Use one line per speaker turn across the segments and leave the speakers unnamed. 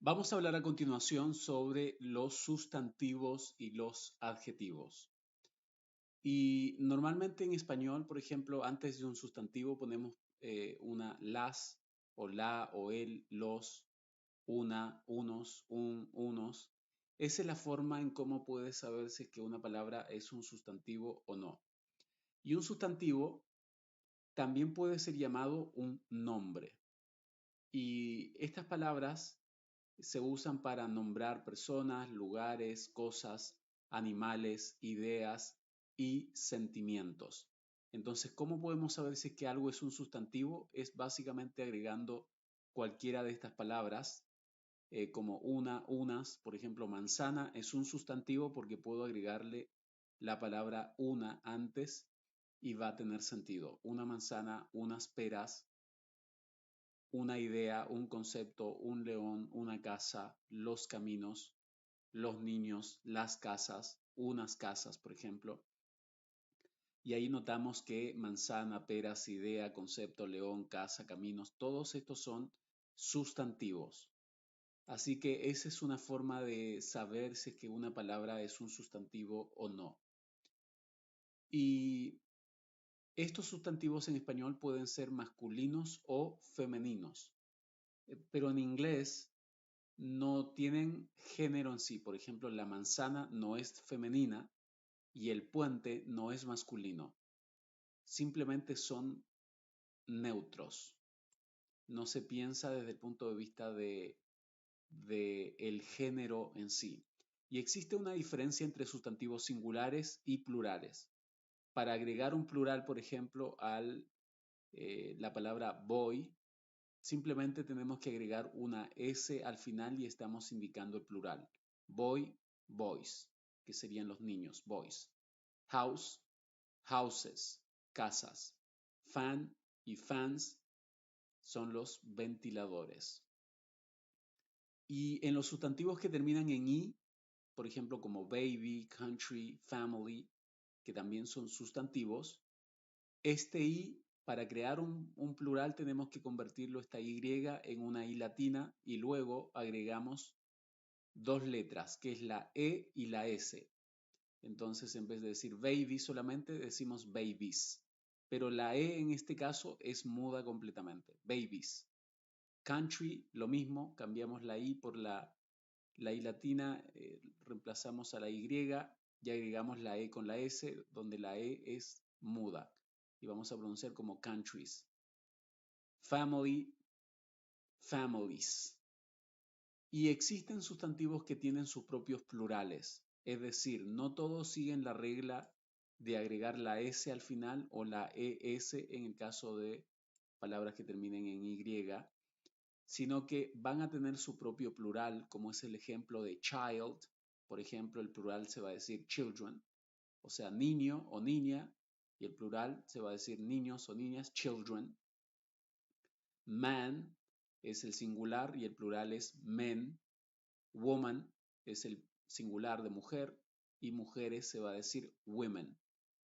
Vamos a hablar a continuación sobre los sustantivos y los adjetivos. Y normalmente en español, por ejemplo, antes de un sustantivo ponemos una las o la o el, los, una, unos, un, unos. Esa es la forma en cómo puede saberse que una palabra es un sustantivo o no. Y un sustantivo también puede ser llamado un nombre. Y estas palabras se usan para nombrar personas, lugares, cosas, animales, ideas y sentimientos. Entonces, ¿cómo podemos saber si es que algo es un sustantivo? Es básicamente agregando cualquiera de estas palabras, como una, unas, por ejemplo, manzana es un sustantivo porque puedo agregarle la palabra una antes y va a tener sentido. Una manzana, unas peras, una idea, un concepto, un león, una casa, los caminos, los niños, las casas, unas casas, por ejemplo. Y ahí notamos que manzana, peras, idea, concepto, león, casa, caminos, todos estos son sustantivos. Así que esa es una forma de saber si es que una palabra es un sustantivo o no. Y estos sustantivos en español pueden ser masculinos o femeninos, pero en inglés no tienen género en sí. Por ejemplo, la manzana no es femenina y el puente no es masculino. Simplemente son neutros. No se piensa desde el punto de vista de el género en sí. Y existe una diferencia entre sustantivos singulares y plurales. Para agregar un plural, por ejemplo, a la palabra boy, simplemente tenemos que agregar una S al final y estamos indicando el plural. Boy, boys, que serían los niños, boys. House, houses, casas. Fan y fans son los ventiladores. Y en los sustantivos que terminan en i, por ejemplo, como baby, country, family, que también son sustantivos, este i, para crear un plural, tenemos que convertirlo esta y en una i latina y luego agregamos dos letras, que es la e y la s. Entonces, en vez de decir baby solamente, decimos babies. Pero la e en este caso es muda completamente. Babies. Country, lo mismo, cambiamos la i por la i latina, reemplazamos a la y y agregamos la e con la s, donde la e es muda. Y vamos a pronunciar como countries. Family, families. Y existen sustantivos que tienen sus propios plurales, es decir, no todos siguen la regla de agregar la S al final o la ES en el caso de palabras que terminen en Y, sino que van a tener su propio plural, como es el ejemplo de child. Por ejemplo, el plural se va a decir children, o sea, niño o niña, y el plural se va a decir niños o niñas, children. Man es el singular y el plural es men. Woman es el singular de mujer y mujeres se va a decir women,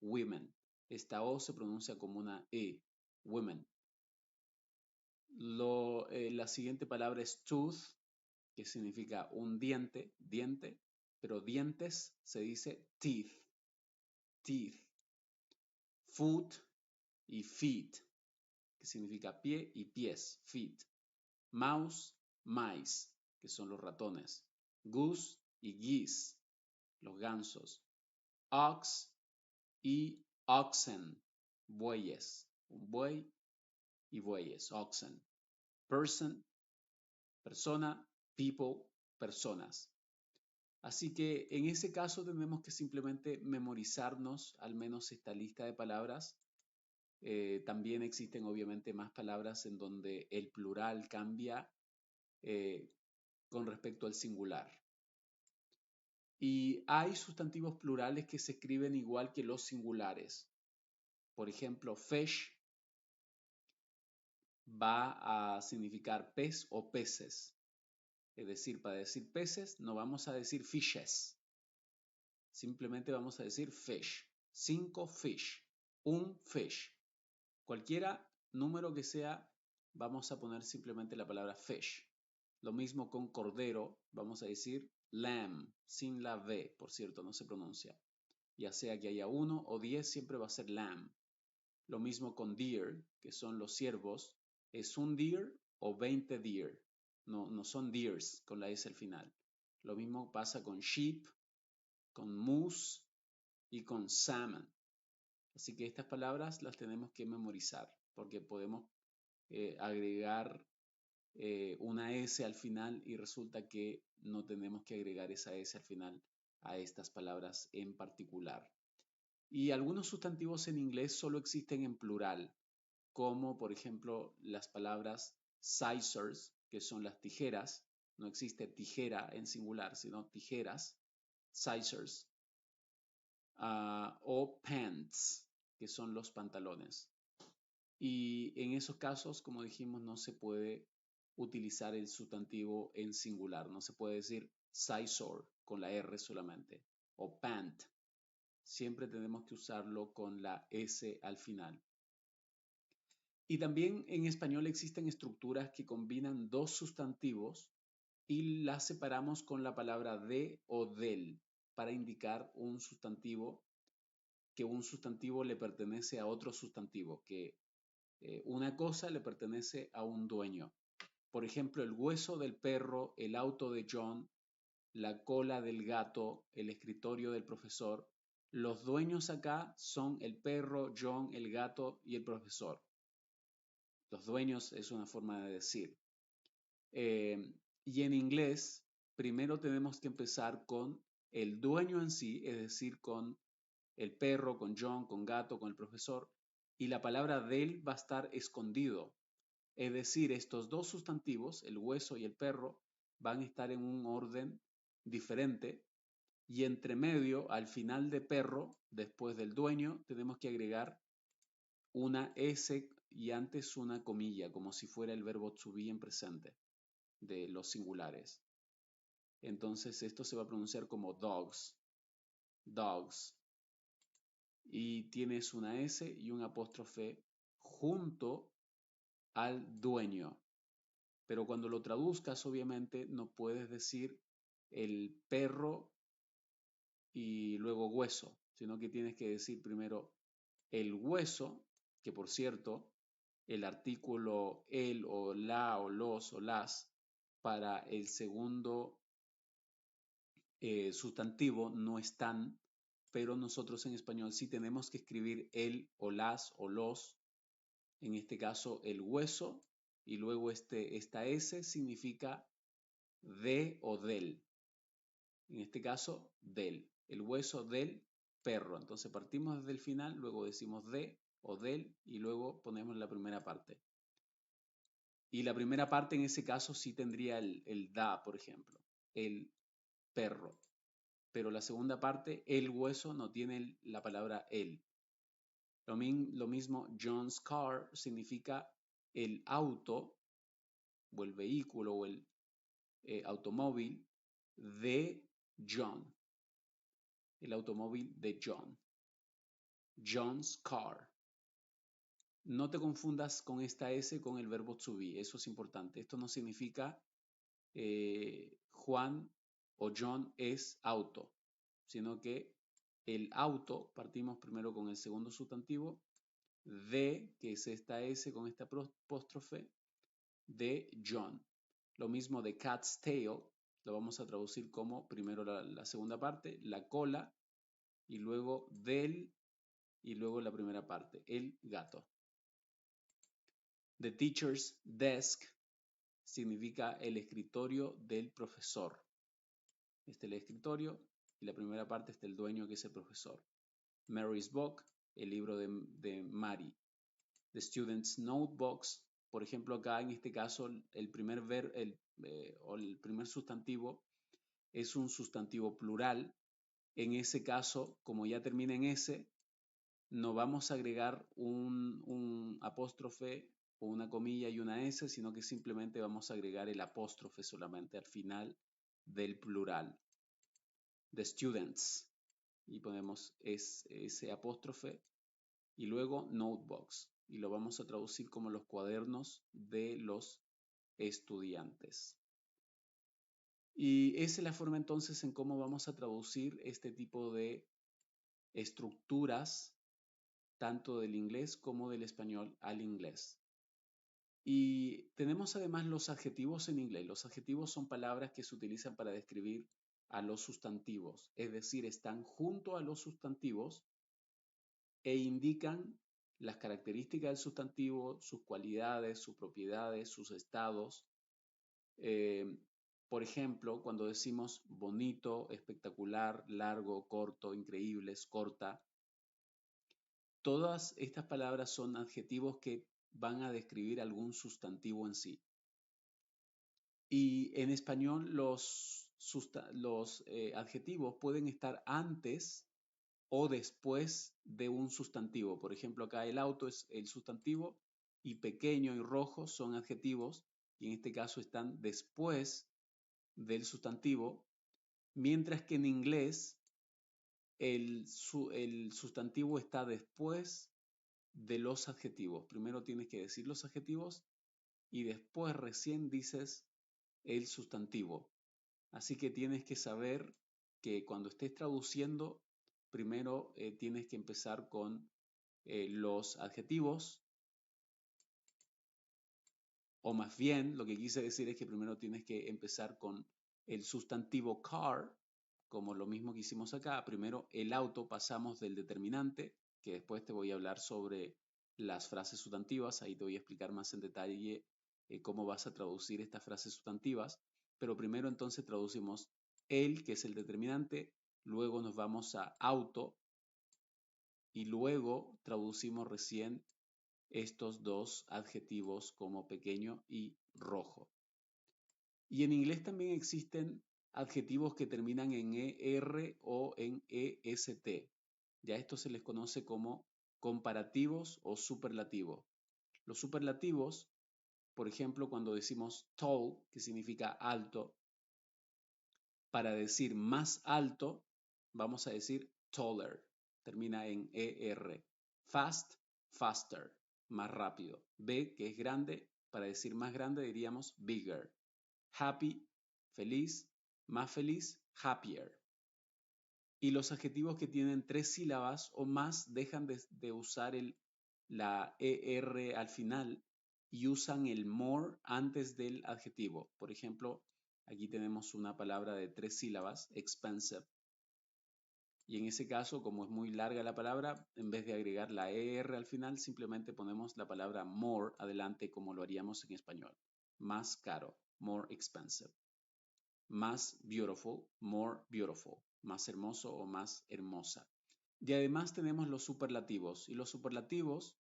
women. Esta O se pronuncia como una E, women. La siguiente palabra es tooth, que significa un diente, diente, pero dientes se dice teeth, teeth. Foot y feet, que significa pie y pies, feet. Mouse, mice, que son los ratones. Goose y geese, los gansos. Ox y oxen, bueyes. Un buey y bueyes, oxen. Person, persona, people, personas. Así que en ese caso tenemos que simplemente memorizarnos al menos esta lista de palabras. También existen obviamente más palabras en donde el plural cambia eh, con respecto al singular. Y hay sustantivos plurales que se escriben igual que los singulares. Por ejemplo, fish va a significar pez o peces. Es decir, para decir peces no vamos a decir fishes. Simplemente vamos a decir fish. 5 fish. Un fish. Cualquiera número que sea, vamos a poner simplemente la palabra fish. Lo mismo con cordero, vamos a decir lamb, sin la V, por cierto, no se pronuncia. Ya sea que haya 1 o 10, siempre va a ser lamb. Lo mismo con deer, que son los ciervos. ¿Es un deer o 20 deer? No, no son deers con la S al final. Lo mismo pasa con sheep, con moose y con salmon. Así que estas palabras las tenemos que memorizar porque podemos agregar una S al final y resulta que no tenemos que agregar esa S al final a estas palabras en particular. Y algunos sustantivos en inglés solo existen en plural, como por ejemplo las palabras scissors, que son las tijeras. No existe tijera en singular, sino tijeras, scissors, o pants, que son los pantalones. Y en esos casos, como dijimos, no se puede utilizar el sustantivo en singular. No se puede decir scissor con la R solamente o pant. Siempre tenemos que usarlo con la S al final. Y también en español existen estructuras que combinan dos sustantivos y las separamos con la palabra de o del para indicar un sustantivo, que un sustantivo le pertenece a otro sustantivo, que una cosa le pertenece a un dueño. Por ejemplo, el hueso del perro, el auto de John, la cola del gato, el escritorio del profesor. Los dueños acá son el perro, John, el gato y el profesor. Los dueños es una forma de decir. Y en inglés, primero tenemos que empezar con el dueño en sí, es decir, con el perro, con John, con gato, con el profesor, y la palabra del va a estar escondido. Es decir, estos dos sustantivos, el hueso y el perro, van a estar en un orden diferente y entre medio, al final de perro, después del dueño, tenemos que agregar una S y antes una comilla, como si fuera el verbo to be en presente de los singulares. Entonces esto se va a pronunciar como dogs, dogs. Y tienes una S y un apóstrofe junto al dueño. Pero cuando lo traduzcas, obviamente, no puedes decir el perro y luego hueso, sino que tienes que decir primero el hueso, que por cierto, el artículo el o la o los o las para el segundo sustantivo no están, pero nosotros en español sí tenemos que escribir el o las o los, en este caso el hueso, y luego esta S significa de o del, en este caso del, el hueso del perro. Entonces partimos desde el final, luego decimos de o del y luego ponemos la primera parte. Y la primera parte en ese caso sí tendría el da, por ejemplo, el perro. Pero la segunda parte, el hueso, no tiene la palabra el. Lo mismo, John's car significa el auto o el vehículo o el automóvil de John. El automóvil de John. John's car. No te confundas con esta S con el verbo to be, eso es importante. Esto no significa Juan o John es auto, sino que el auto, partimos primero con el segundo sustantivo, de, que es esta S con esta apóstrofe, de John. Lo mismo de cat's tail, lo vamos a traducir como primero la segunda parte, la cola, y luego del, y luego la primera parte, el gato. The teacher's desk significa el escritorio del profesor. Este es el escritorio y la primera parte está el dueño que es el profesor. Mary's book, el libro de Mary. The student's notebooks, por ejemplo acá en este caso el primer o el primer sustantivo es un sustantivo plural. En ese caso, como ya termina en S, no vamos a agregar un apóstrofe o una comilla y una S, sino que simplemente vamos a agregar el apóstrofe solamente al final del plural. The students. Y ponemos ese apóstrofe y luego notebooks. Y lo vamos a traducir como los cuadernos de los estudiantes. Y esa es la forma entonces en cómo vamos a traducir este tipo de estructuras, tanto del inglés como del español al inglés. Y tenemos además los adjetivos en inglés. Los adjetivos son palabras que se utilizan para describir a los sustantivos, es decir, están junto a los sustantivos e indican las características del sustantivo, sus cualidades, sus propiedades, sus estados. Eh, por ejemplo, cuando decimos bonito, espectacular, largo, corto, increíbles, corta, todas estas palabras son adjetivos que van a describir algún sustantivo en sí. Y en español los adjetivos pueden estar antes o después de un sustantivo. Por ejemplo, acá el auto es el sustantivo y pequeño y rojo son adjetivos y en este caso están después del sustantivo, mientras que en inglés el sustantivo está después de los adjetivos. Primero tienes que decir los adjetivos y después recién dices el sustantivo. Así que tienes que saber que cuando estés traduciendo, primero tienes que empezar con los adjetivos, o más bien lo que quise decir es que primero tienes que empezar con el sustantivo car, como lo mismo que hicimos acá. Primero el auto pasamos del determinante, que después te voy a hablar sobre las frases sustantivas, ahí te voy a explicar más en detalle cómo vas a traducir estas frases sustantivas, pero primero entonces traducimos el, que es el determinante, luego nos vamos a auto y luego traducimos recién estos dos adjetivos como pequeño y rojo. Y en inglés también existen adjetivos que terminan en ER o en EST. Ya esto se les conoce como comparativos o superlativos. Los superlativos, por ejemplo, cuando decimos tall, que significa alto, para decir más alto, vamos a decir taller, termina en ER. Fast, faster, más rápido. B, que es grande, para decir más grande diríamos bigger. Happy, feliz, más feliz, happier. Y los adjetivos que tienen 3 sílabas o más dejan de usar la ER al final y usan el more antes del adjetivo. Por ejemplo, aquí tenemos una palabra de 3 sílabas, expensive. Y en ese caso, como es muy larga la palabra, en vez de agregar la ER al final, simplemente ponemos la palabra more adelante como lo haríamos en español. Más caro, more expensive. Más beautiful, more beautiful. Más hermoso o más hermosa. Y además tenemos los superlativos. Y los superlativos,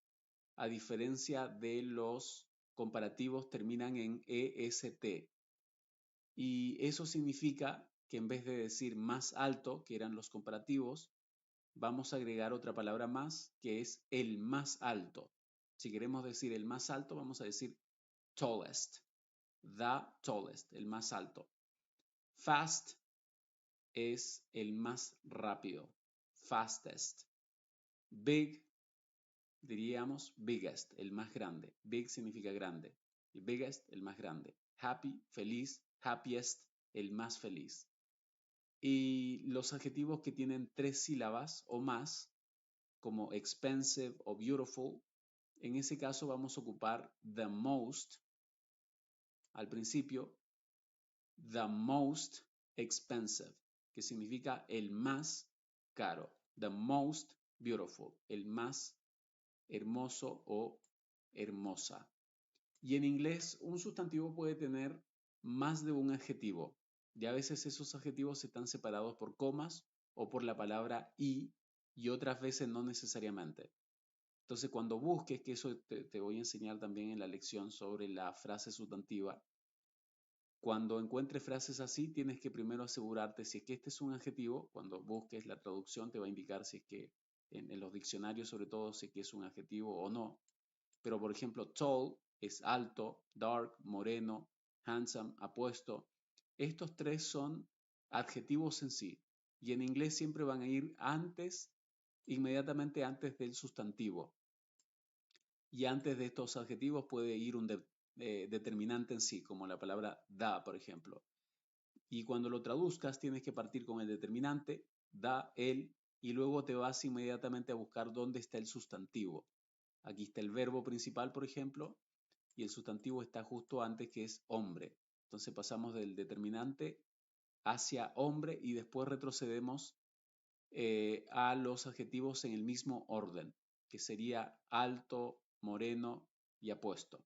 a diferencia de los comparativos, terminan en EST. Y eso significa que en vez de decir más alto, que eran los comparativos, vamos a agregar otra palabra más, que es el más alto. Si queremos decir el más alto, vamos a decir tallest. The tallest, el más alto. Fast es el más rápido. Fastest. Big, diríamos biggest, el más grande. Big significa grande. Y biggest, el más grande. Happy, feliz. Happiest, el más feliz. Y los adjetivos que tienen 3 sílabas o más, como expensive o beautiful, en ese caso vamos a ocupar the most al principio, the most expensive, que significa el más caro. The most beautiful, el más hermoso o hermosa. Y en inglés un sustantivo puede tener más de un adjetivo. Y a veces esos adjetivos están separados por comas o por la palabra y otras veces no necesariamente. Entonces cuando busques, que eso te voy a enseñar también en la lección sobre la frase sustantiva, cuando encuentres frases así, tienes que primero asegurarte si es que este es un adjetivo. Cuando busques la traducción te va a indicar si es que en los diccionarios sobre todo si es que es un adjetivo o no. Pero por ejemplo, tall es alto, dark, moreno, handsome, apuesto. Estos tres son adjetivos en sí. Y en inglés siempre van a ir antes, inmediatamente antes del sustantivo. Y antes de estos adjetivos puede ir un determinante en sí, como la palabra da, por ejemplo. Y cuando lo traduzcas tienes que partir con el determinante, da, el, y luego te vas inmediatamente a buscar dónde está el sustantivo. Aquí está el verbo principal, por ejemplo, y el sustantivo está justo antes, que es hombre. Entonces pasamos del determinante hacia hombre y después retrocedemos a los adjetivos en el mismo orden, que sería alto, moreno y apuesto.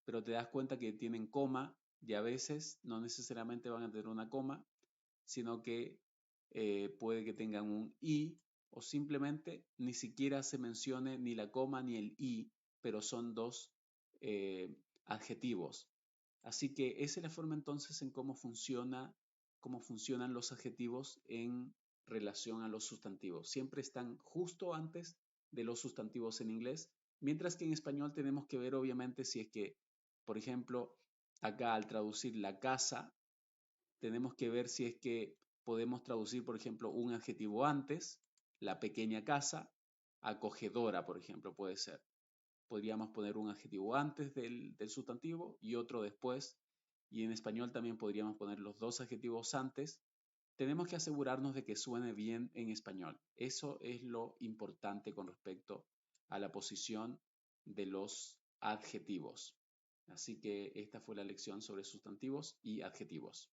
Pero te das cuenta que tienen coma y a veces no necesariamente van a tener una coma, sino que puede que tengan un i o simplemente ni siquiera se mencione ni la coma ni el i, pero son dos adjetivos. Así que esa es la forma entonces en cómo funcionan los adjetivos en relación a los sustantivos. Siempre están justo antes de los sustantivos en inglés, mientras que en español tenemos que ver obviamente si es que, por ejemplo, acá al traducir la casa, tenemos que ver si es que podemos traducir, por ejemplo, un adjetivo antes, la pequeña casa, acogedora, por ejemplo, puede ser. Podríamos poner un adjetivo antes del sustantivo y otro después, y en español también podríamos poner los dos adjetivos antes. Tenemos que asegurarnos de que suene bien en español. Eso es lo importante con respecto a la posición de los adjetivos. Así que esta fue la lección sobre sustantivos y adjetivos.